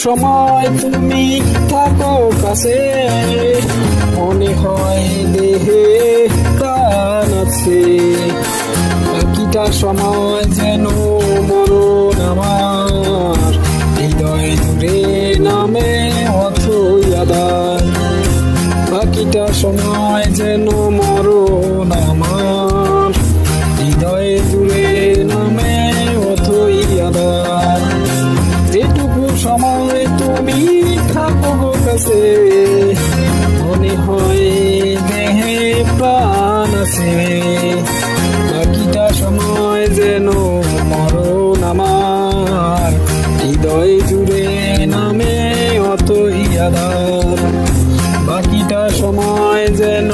সময় তুমি থাকো কাছে, মনে হয় দেহে প্রাণ আছে। বাকিটা সময় যেন মরণ আমার, হৃদয় জুড়ে নামে অথই আধার। বাকিটা সময় যেন মরণ আমার, হৃদয় জুড়ে নামে অথই আধার। যেটুকু সময় তুমি থাকো কাছে, মনে হয় দেহে প্রাণ আছে। বাকিটা সময় যেন মরণ আমার, হৃদয় জুড়ে নামে অথই আধার। বাকিটা সময় যেন